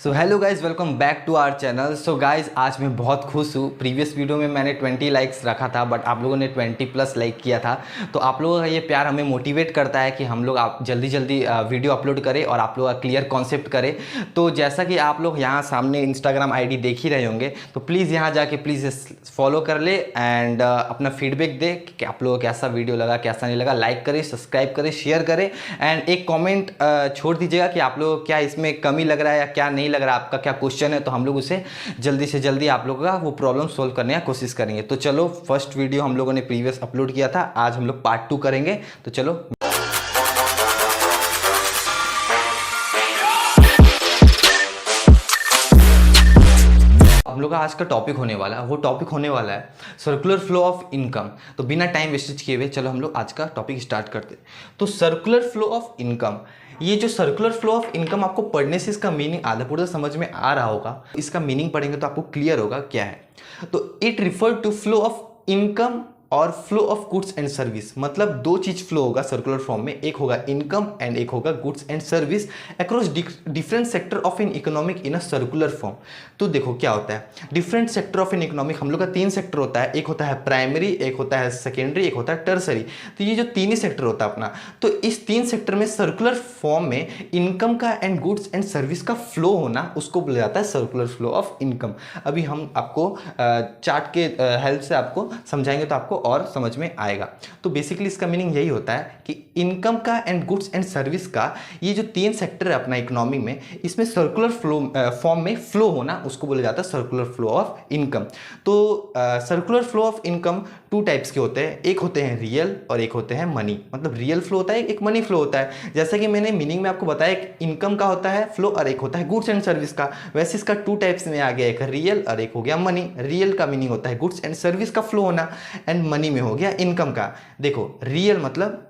So hello guys, welcome back to our channel. So guys, आज मैं बहुत खुश हूँ। प्रीवियस वीडियो में मैंने 20 लाइक्स रखा था, बट आप लोगों ने 20 प्लस लाइक किया था। तो आप लोगों का ये प्यार हमें मोटिवेट करता है कि हम लोग आप जल्दी जल्दी वीडियो अपलोड करें और आप लोग का क्लियर कॉन्सेप्ट करें। तो जैसा कि आप लोग यहाँ सामने इंस्टाग्राम आईडी देख ही रहे होंगे, तो प्लीज़ यहाँ जाके प्लीज़ फॉलो कर ले एंड अपना फीडबैक दे कि आप लोगों को कैसा वीडियो लगा, कैसा नहीं लगा। लाइक करें, सब्सक्राइब करें, शेयर करें एंड एक कॉमेंट छोड़ दीजिएगा कि आप लोगों को क्या इसमें कमी लग रहा है या क्या नहीं लग रहा है, आपका क्या क्वेश्चन है। तो हम लोग उसे जल्दी से जल्दी आप लोगों का वो प्रॉब्लम सोल्व करने की कोशिश करेंगे। तो चलो, फर्स्ट वीडियो हम लोगों ने प्रीवियस अपलोड किया था, आज हम लोग पार्ट 2 करेंगे। तो चलो, हम लोग का आज का टॉपिक होने वाला है, वो टॉपिक होने वाला है सर्कुलर फ्लो ऑफ इनकम। तो बिना टाइम वेस्टेज किए हुए चलो हम लोग आज का टॉपिक स्टार्ट करते हैं। तो सर्कुलर फ्लो ऑफ इनकम, ये जो सर्कुलर फ्लो ऑफ इनकम आपको पढ़ने से इसका मीनिंग आधा पूरा समझ में आ रहा होगा। इसका मीनिंग पढ़ेंगे तो आपको क्लियर होगा क्या है। तो it refer to flow of income और flow of goods and service. मतलब दो चीज फ्लो होगा सर्कुलर फॉर्म में, एक होगा इनकम एंड एक होगा goods and service across different sector of an economic in a circular form. तो देखो क्या होता है, different sector of an economic हम लोग का 3 सेक्टर होता है। एक होता है प्राइमरी, एक होता है सेकेंडरी, एक होता है टर्सरी। तो ये जो 3 ही सेक्टर होता है अपना, तो इस 3 सेक्टर में सर्कुलर फॉर्म में इनकम का एंड गुड्स एंड सर्विस का फ्लो होना, उसको बोला जाता है सर्कुलर फ्लो ऑफ इनकम। अभी हम आपको चार्ट के हेल्प से आपको समझाएंगे तो आपको और समझ में आएगा। तो बेसिकली इसका मीनिंग यही होता है कि इनकम का एंड गुड्स एंड सर्विस का ये जो 3 सेक्टर है अपना इकोनॉमी में, इसमें सर्कुलर फ्लो फॉर्म में फ्लो होना, उसको बोला जाता है सर्कुलर फ्लो ऑफ इनकम। तो circular flow of income 2 types के होते हैं, एक होते हैं रियल और एक होते हैं मनी। मतलब रियल फ्लो होता है, एक मनी फ्लो होता है। जैसा कि मैंने मीनिंग में आपको बताया, एक इनकम का होता है फ्लो और एक होता है गुड्स एंड सर्विस का। वैसे इसका 2 टाइप्स में आ गया, एक रियल और एक हो गया मनी। रियल का मीनिंग होता है गुड्स एंड सर्विस का फ्लो होना एंड मनी में हो गया इनकम का। देखो, रियल मतलब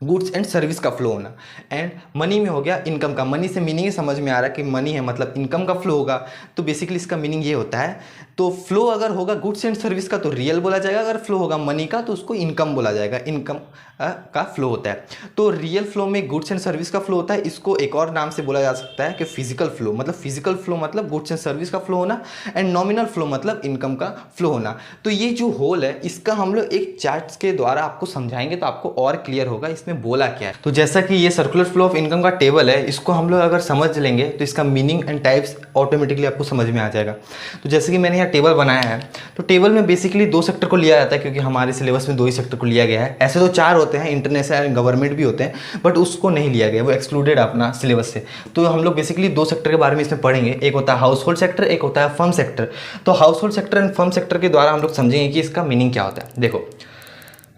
गुड्स एंड सर्विस का फ्लो होना एंड मनी में हो गया इनकम का। मनी से मीनिंग ही समझ में आ रहा है कि मनी है मतलब इनकम का फ्लो होगा। तो बेसिकली इसका मीनिंग ये होता है। तो फ्लो अगर होगा गुड्स एंड सर्विस का तो रियल बोला जाएगा, अगर फ्लो होगा मनी का तो उसको इनकम बोला जाएगा। इनकम का फ्लो होता है। तो रियल फ्लो में गुड्स एंड सर्विस का फ्लो होता है। इसको एक और नाम से बोला जा सकता है कि फिजिकल फ्लो। मतलब फिजिकल फ्लो मतलब गुड्स एंड सर्विस का फ्लो होना एंड नॉमिनल फ्लो मतलब इनकम का फ्लो होना। तो ये जो होल है, इसका हम लोग एक चार्ट्स के द्वारा आपको समझाएंगे तो आपको और क्लियर होगा इसमें बोला क्या है। तो जैसा कि ये सर्कुलर फ्लो ऑफ इनकम का टेबल है, इसको हम लोग अगर समझ लेंगे तो इसका मीनिंग एंड टाइप्स ऑटोमेटिकली आपको समझ में आ जाएगा। तो जैसे कि मैंने यहाँ टेबल बनाया है, तो टेबल में बेसिकली 2 सेक्टर को लिया जाता है, क्योंकि हमारे सिलेबस में 2 ही सेक्टर को लिया गया है। ऐसे तो 4 होते हैं, इंटरनेशनल एंड गवर्नमेंट भी होते हैं, बट उसको नहीं लिया गया, वो एक्सक्लूडेड है अपना सिलेबस से। तो हम लोग बेसिकली 2 सेक्टर के बारे में इसमें पढ़ेंगे, एक होता है हाउस होल्ड सेक्टर, एक होता है फर्म सेक्टर। तो house hold sector and firm sector के द्वारा हम लोग समझेंगे कि इसका मीनिंग क्या होता है। देखो,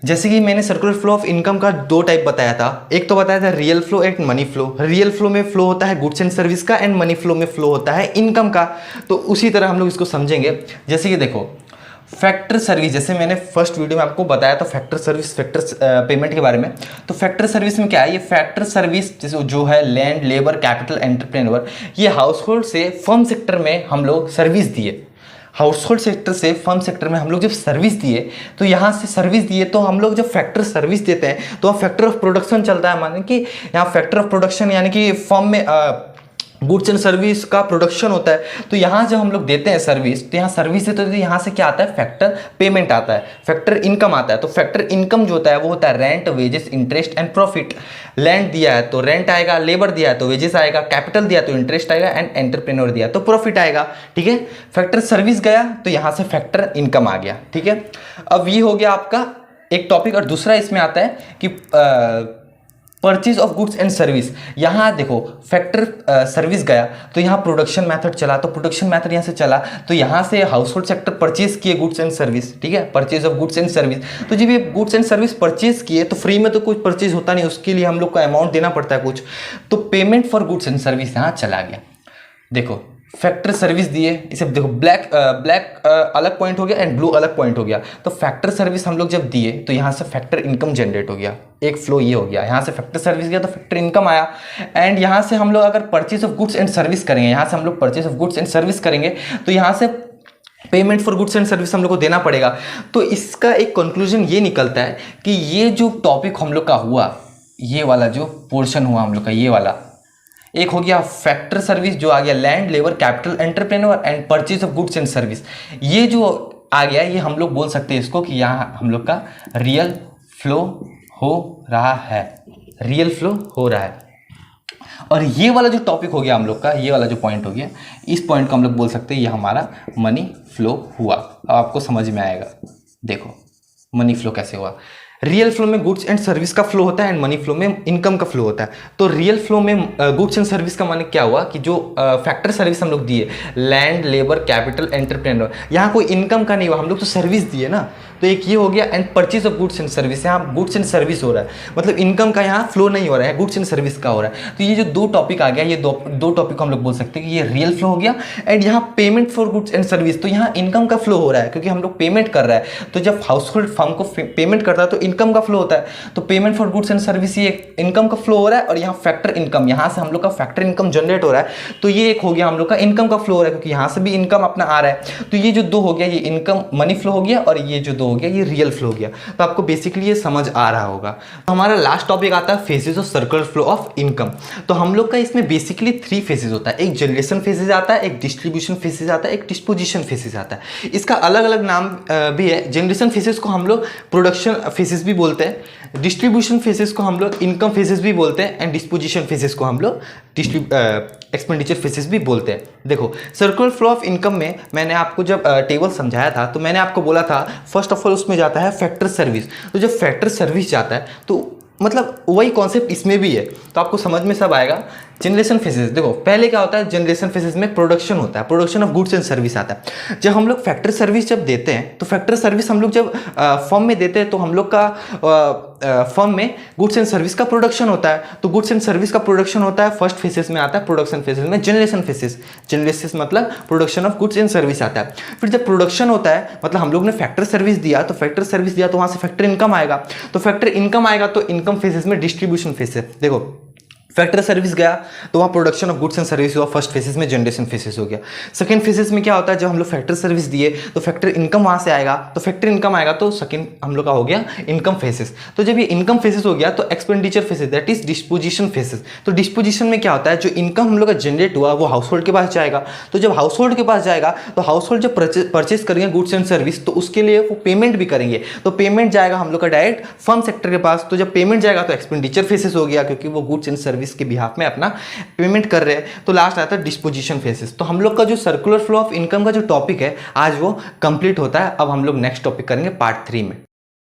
जैसे कि मैंने सर्कुलर फ्लो ऑफ इनकम का 2 टाइप बताया था। एक तो बताया था रियल फ्लो, एक मनी फ्लो। रियल फ्लो में फ्लो होता है गुड्स एंड सर्विस का एंड मनी फ्लो में फ्लो होता है इनकम का। तो उसी तरह हम लोग इसको समझेंगे। जैसे कि देखो, फैक्टर सर्विस, जैसे मैंने फर्स्ट वीडियो में आपको बताया था फैक्टर सर्विस, फैक्टर पेमेंट के बारे में। तो फैक्टर सर्विस में क्या है, ये फैक्टर सर्विस जैसे जो है लैंड, लेबर, कैपिटल, एंटरप्रेन्योर, ये हाउस होल्ड से फर्म सेक्टर में हम लोग सर्विस दिए। हाउस होल्ड सेक्टर से फर्म सेक्टर में हम लोग जब सर्विस दिए, तो यहाँ से सर्विस दिए तो हम लोग जब फैक्टर सर्विस देते हैं तो फैक्टर ऑफ प्रोडक्शन चलता है। माने कि यहाँ फैक्टर ऑफ प्रोडक्शन यानी कि फर्म में गुड्स एंड सर्विस का प्रोडक्शन होता है। तो यहाँ जब हम लोग देते हैं सर्विस, तो यहाँ सर्विस देते हैं तो यहाँ से क्या आता है, फैक्टर पेमेंट आता है, फैक्टर इनकम आता है। तो फैक्टर इनकम जो होता है वो होता है rent, wages, interest and profit. Land दिया है तो रेंट आएगा, लेबर दिया है तो वेजेस आएगा, कैपिटल दिया तो इंटरेस्ट आएगा एंड एंटरप्रेन्योर दिया तो प्रॉफिट आएगा। ठीक है, फैक्टर सर्विस गया तो यहाँ से फैक्टर इनकम आ गया। ठीक है, अब ये हो गया आपका एक टॉपिक। और दूसरा इसमें आता है कि purchase of goods and service. यहाँ देखो, फैक्टर सर्विस गया तो यहाँ प्रोडक्शन मेथड चला, तो प्रोडक्शन मेथड यहाँ से चला तो यहाँ से हाउस होल्ड सेक्टर परचेज किए गुड्स एंड सर्विस। ठीक है, purchase of goods and service. तो जब ये गुड्स एंड सर्विस परचेज किए तो फ्री में तो कुछ परचेज होता नहीं, उसके लिए हम लोग को अमाउंट देना पड़ता है कुछ। तो payment for goods and service यहाँ चला गया। देखो, फैक्टर सर्विस दिए, इसे देखो ब्लैक अलग पॉइंट हो गया एंड ब्लू अलग पॉइंट हो गया। तो फैक्टर सर्विस हम लोग जब दिए तो यहाँ से फैक्टर इनकम जनरेट हो गया। एक फ्लो ये हो गया, यहाँ से फैक्टर सर्विस गया तो फैक्टर इनकम आया। एंड यहाँ से हम लोग अगर purchase of goods and service करेंगे, यहाँ से हम लोग purchase of goods and service करेंगे तो यहाँ से payment for goods and service हम लोग को देना पड़ेगा। तो इसका एक कंक्लूजन ये निकलता है कि ये जो टॉपिक हम लोग का हुआ, ये वाला जो पोर्शन हुआ हम लोग का, ये वाला, एक हो गया फैक्टर सर्विस जो आ गया land labour capital entrepreneur and purchase of goods and service. ये जो आ गया ये हम लोग बोल सकते हैं इसको कि यहाँ हम लोग का रियल फ्लो हो रहा है, रियल फ्लो हो रहा है। और ये वाला जो टॉपिक हो गया हम लोग का, ये वाला जो पॉइंट हो गया, इस पॉइंट को हम लोग बोल सकते हैं ये हमारा मनी फ्लो हुआ। अब आपको समझ में आएगा, देखो मनी फ्लो कैसे हुआ। रियल फ्लो में गुड्स एंड सर्विस का फ्लो होता है एंड मनी फ्लो में इनकम का फ्लो होता है। तो रियल फ्लो में गुड्स एंड सर्विस का माने क्या हुआ कि जो फैक्टर सर्विस हम लोग दिए, लैंड लेबर कैपिटल एंटरप्रेन्योर, यहाँ कोई इनकम का नहीं हुआ, हम लोग तो सर्विस दिए ना। तो एक ये हो गया and purchase of goods and service, यहाँ गुड्स एंड सर्विस हो रहा है, मतलब इनकम का यहाँ फ्लो नहीं हो रहा है, गुड्स एंड सर्विस का हो रहा है। तो ये जो दो टॉपिक आ गया, ये दो टॉपिक हम लोग बोल सकते हैं कि ये रियल फ्लो हो गया। एंड यहाँ payment for goods and service, तो यहाँ इनकम का फ्लो हो रहा है क्योंकि हम लोग पेमेंट कर रहा है। तो जब हाउस होल्ड फर्म को पेमेंट करता है तो इनकम का फ्लो होता है। तो payment for goods and service ये इनकम का फ्लो हो रहा है और यहाँ फैक्टर इनकम, यहाँ से हम लोग का फैक्टर इनकम जनरेट हो रहा है। तो ये एक हो गया हम लोग का इनकम का फ्लो हो रहा है क्योंकि यहाँ से भी इनकम अपना आ रहा है। तो ये जो दो हो गया ये इनकम मनी फ्लो हो गया और ये जो दो हो गया ये रियल फ्लो हो गया। तो आपको बेसिकली ये समझ आ रहा होगा। तो हमारा लास्ट टॉपिक आता है phases of circular flow of income. तो हम लोग का इसमें बेसिकली 3 फेजेस होता है, एक जनरेशन फेजेस आता है, एक डिस्ट्रीब्यूशन फेजेस आता है, एक डिस्पोजिशन फेजेस आता है। इसका अलग अलग नाम भी है। जनरेशन फेजेस को हम लोग प्रोडक्शन फेजेस भी बोलते हैं, डिस्ट्रीब्यूशन फेजेस को हम लोग इनकम फेजेस भी बोलते हैं एंड डिस्पोजिशन फेजेस को हम लोग एक्सपेंडिचर फेजेस भी बोलते हैं। देखो सर्कुलर फ्लो ऑफ इनकम में मैंने आपको जब टेबल समझाया था तो मैंने आपको बोला था फर्स्ट ऑफ ऑल उसमें जाता है फैक्टर सर्विस। तो जब फैक्टर सर्विस जाता है तो मतलब वही कॉन्सेप्ट इसमें भी है, तो आपको समझ में सब आएगा। जनरेशन फेजेस, देखो पहले क्या होता है, जनरेशन फेजेस में प्रोडक्शन होता है, production of goods and service आता है। जब हम लोग फैक्टर सर्विस जब देते हैं तो फैक्टर सर्विस हम लोग जब फर्म में देते हैं तो हम लोग का फर्म में गुड्स एंड सर्विस का प्रोडक्शन होता है। तो गुड्स एंड सर्विस का प्रोडक्शन होता है फर्स्ट फेजेस में आता है, प्रोडक्शन फेजेस में जनरेशन फेजेस, जनरेशन मतलब production of goods and service आता है। फिर जब प्रोडक्शन होता है मतलब हम लोग ने फैक्टर सर्विस दिया, तो फैक्टर सर्विस दिया तो वहाँ से फैक्टर इनकम आएगा, तो फैक्टर इनकम आएगा तो इनकम फेजेस में डिस्ट्रीब्यूशन फेजेस। देखो फैक्टर सर्विस गया तो वहाँ production of goods and service हुआ, फर्स्ट फेजेस में जनरेशन फेजेस हो गया। सेकंड फेजेस में क्या होता है, जब हम लोग फैक्टर सर्विस दिए तो फैक्टर इनकम वहाँ से आएगा, तो फैक्टर इनकम आएगा तो सेकंड हम लोग का हो गया इनकम फेजेस। तो जब ये इनकम फेजेस हो गया तो expenditure phases that is disposition phases. तो डिस्पोजिशन में क्या होता है, जो इनकम हम लोग का जनरेट हुआ वो हाउस होल्ड के पास जाएगा। तो जब हाउस होल्ड के पास जाएगा तो हाउस होल्ड जब परचेज करेंगे गुड्स एंड सर्विस तो उसके लिए वो पेमेंट भी करेंगे, तो पेमेंट जाएगा हम लोग का डायरेक्ट फर्म सेक्टर के पास। तो जब पेमेंट जाएगा तो एक्सपेंडिचर फेजेस हो गया क्योंकि वो गुड्स एंड सर्विस के बिहाफ में अपना पेमेंट कर रहे हैं। तो लास्ट आता है डिस्पोजिशन फेजेस। तो हम लोग का जो सर्कुलर फ्लो ऑफ इनकम का जो टॉपिक है आज वो कंप्लीट होता है। अब हम लोग नेक्स्ट टॉपिक करेंगे पार्ट 3 में।